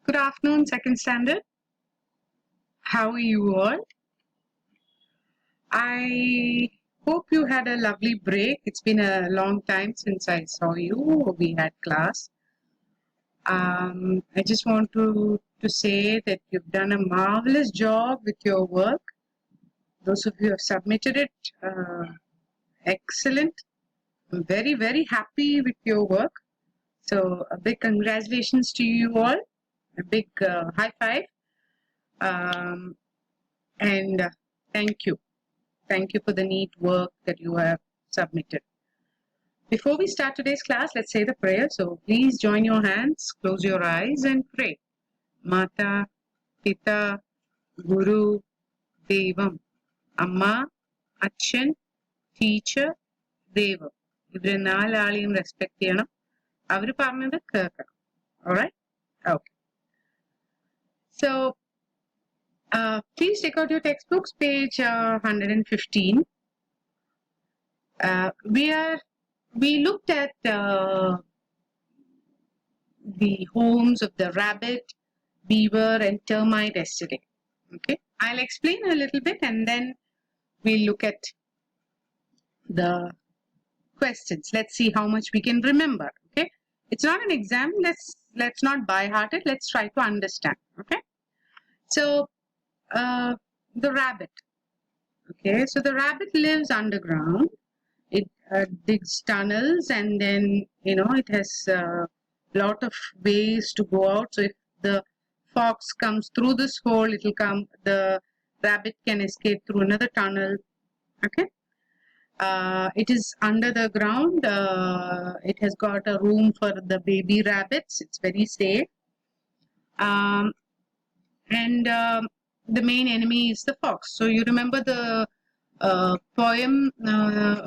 Good afternoon, second standard. How are you all? I hope you had a lovely break. It's been a long time since I saw you. We had class. I just want to say that you've done a marvelous job with your work. Those of you who have submitted it, excellent. I'm very, very happy with your work. So a big congratulations to you all. A big high five. And thank you. Thank you for the neat work that you have submitted. Before we start today's class, let's say the prayer. So please join your hands, close your eyes and pray. Mata, Pita, Guru, Devam, Amma, Achan, Teacher, Devam. ഇവരെ നാലാളെയും respect ചെയ്യണം. അവർ പറഞ്ഞത് കേൾക്കണം. Alright? Okay. So, please take out your textbooks, page 115. We looked at the homes of the rabbit, beaver, and termite yesterday. Okay, I'll explain a little bit, and then we'll look at the questions. Let's see how much we can remember. Okay, it's not an exam. Let's not by heart it. Let's try to understand. Okay, so the rabbit. Okay, so the rabbit lives underground. It digs tunnels, and then it has a lot of ways to go out. So if the fox comes through this hole, it will come. The rabbit can escape through another tunnel. Okay. It is under the ground. It has got a room for the baby rabbits. It's very safe. And the main enemy is the fox. So you remember the poem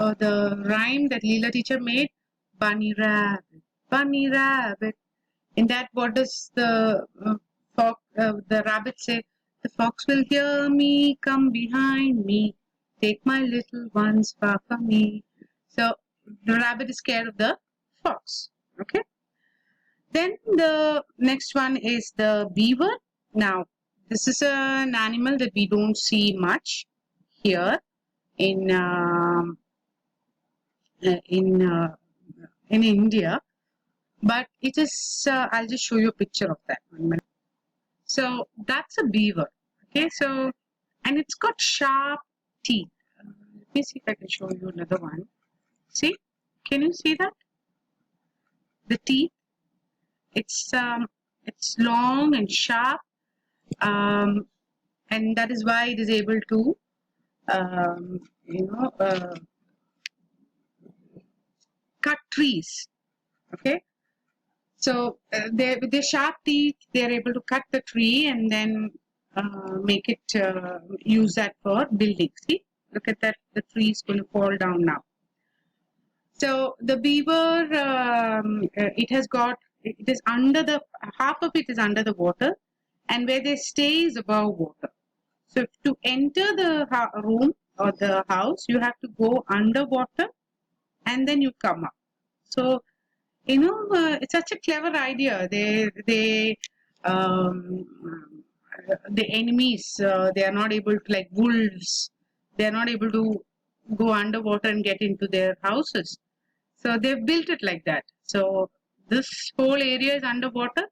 or the rhyme that Leela teacher made? Bunny rabbit. In that, what does the rabbit say? The fox will hear me, come behind me, take my little ones far from me. So the rabbit is scared of the fox. Okay. Then the next one is the beaver. Now, this is an animal that we don't see much here in India, but it is. I'll just show you a picture of that 1 minute. So that's a beaver. Okay, so and it's got sharp teeth. Let me see if I can show you another one. See, can you see that? The teeth. It's long and sharp, and that is why it is able to, cut trees. Okay, so with their sharp teeth, they are able to cut the tree and then make it use that for building. See, look at that. The tree is going to fall down now. So the beaver, it is under the half of it is under the water, and where they stay is above water. So to enter the room or the house, you have to go underwater, and then you come up. So it's such a clever idea. The enemies, they are not able to, like wolves, they are not able to go underwater and get into their houses. So they've built it like that. So this whole area is underwater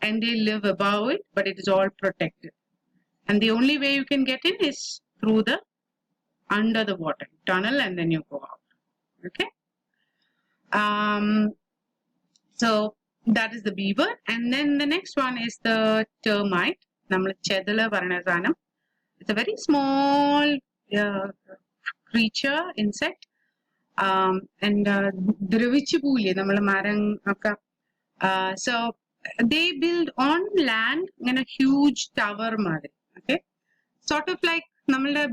and they live above it, but it is all protected. And the only way you can get in is through the under the water tunnel, and then you go out. Okay. So that is the beaver, and then the next one is the termite. It's a very small creature, insect, and so they build on land in a huge tower. Okay, sort of like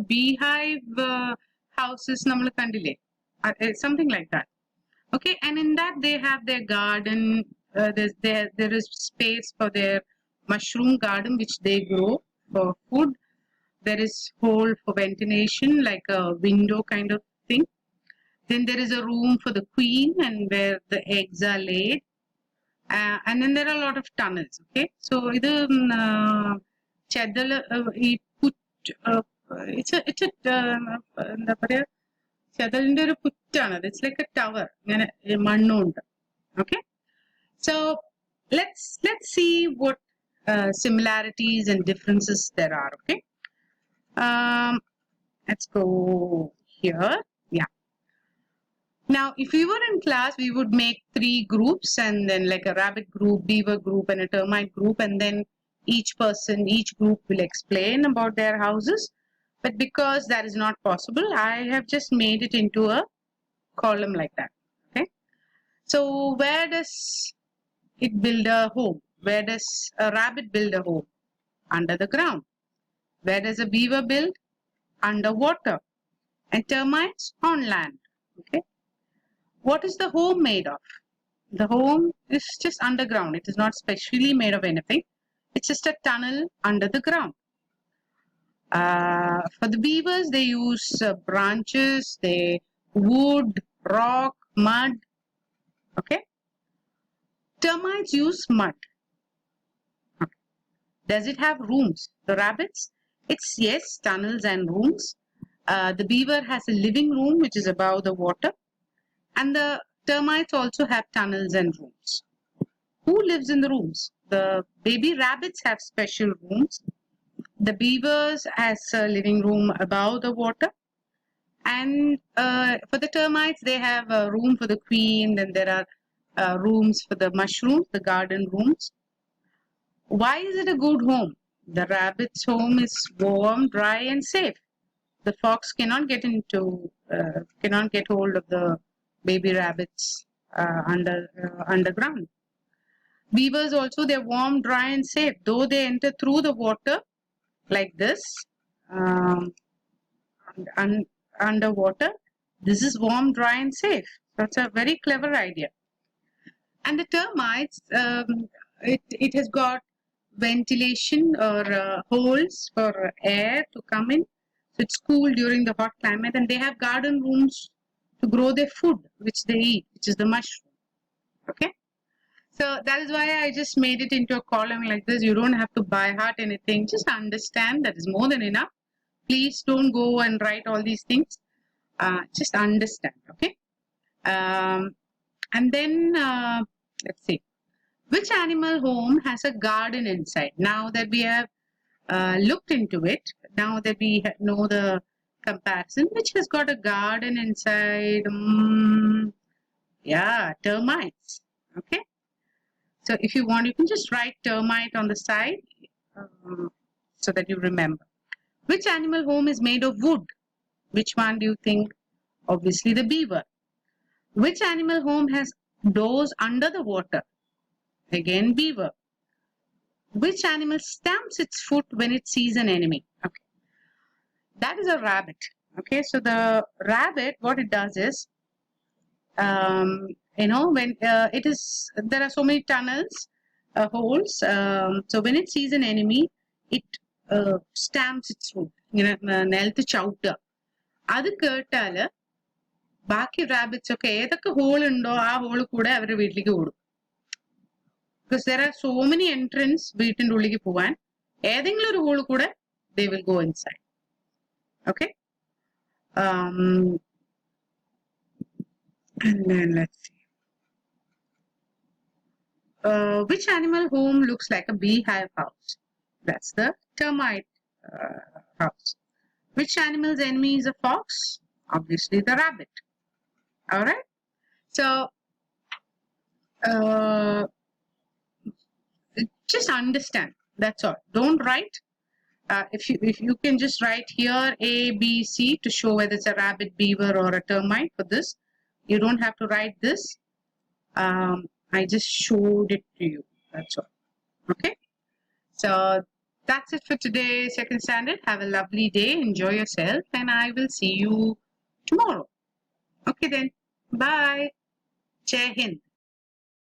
beehive houses, something like that. Okay, and in that they have their garden. There is space for their mushroom garden, which they grow for food. There is hole for ventilation, like a window kind of thing. Then there is a room for the queen, and where the eggs are laid. And then there are a lot of tunnels. Okay, so this it's a ചെതലിന്റെ ഒരു പുറ്റാണ്. It's like a tower. ഇങ്ങനെ മണ്ണുണ്ട്. Okay, so let's see what similarities and differences there are. Okay, let's go here. Yeah. Now, if we were in class, we would make 3 groups, and then like a rabbit group, beaver group, and a termite group, and then each group will explain about their houses. But because that is not possible, I have just made it into a column like that. Okay. So where does it build a home? Where does a rabbit build a home? Under the ground. Where does a beaver build? Underwater. And termites on land. Okay. What is the home made of? The home is just underground. It is not specially made of anything. It's just a tunnel under the ground. For the beavers, they use branches, wood, rock, mud. Okay. Termites use mud. Okay. Does it have rooms? The rabbits? It's yes, tunnels and rooms. The beaver has a living room which is above the water. And the termites also have tunnels and rooms. Who lives in the rooms? The baby rabbits have special rooms. The beavers has a living room above the water. And for the termites, they have a room for the queen. Then there are rooms for the mushrooms, the garden rooms. Why is it a good home? The rabbit's home is warm, dry, and safe. The fox cannot get hold of the baby rabbits underground. Beavers also, they're warm, dry, and safe. Though they enter through the water like this, underwater, this is warm, dry, and safe. That's a very clever idea. And the termites, it has got ventilation or holes for air to come in. So it's cool during the hot climate, and they have garden rooms to grow their food, which they eat, which is the mushroom. Okay. So that is why I just made it into a column like this. You don't have to by heart anything. Just understand. That is more than enough. Please don't go and write all these things. Just understand. Okay. And then let's see. Which animal home has a garden inside? Now that we have looked into it, now that we know the comparison, which has got a garden inside? Yeah, termites. Okay. So if you want, you can just write termite on the side so that you remember. Which animal home is made of wood? Which one do you think? Obviously the beaver. Which animal home has doors under the water? Again, beaver. Which animal stamps its foot when it sees an enemy? Okay. That is a rabbit. Okay, so the rabbit, what it does is, when there are so many tunnels, holes. So when it sees an enemy, it stamps its foot. നിലത്ത് ചവിട്ടുക. അത് കേട്ടാല് ബാക്കി rabbits ഒക്കെ ഏതൊക്കെ whole ഉണ്ടോ ആ hall കൂടെ അവരുടെ വീട്ടിലേക്ക് ഓടും. Because there are so many entrance വീട്ടിന്റെ ഉള്ളിലേക്ക് പോവാൻ, ഏതെങ്കിലും ഒരു ഹോള് കൂടെ they will go inside. Okay. And then let's see. Which animal home looks like a beehive house? That's the termite house. Which animal's enemy is a fox? Obviously the rabbit. All right. So just understand. That's all. Don't write. If you can just write here A, B, C to show whether it's a rabbit, beaver, or a termite for this. You don't have to write this. I just showed it to you. That's all. Okay. So that's it for today, second standard. Have a lovely day. Enjoy yourself, and I will see you tomorrow. Okay then. Bye. Jai Hind.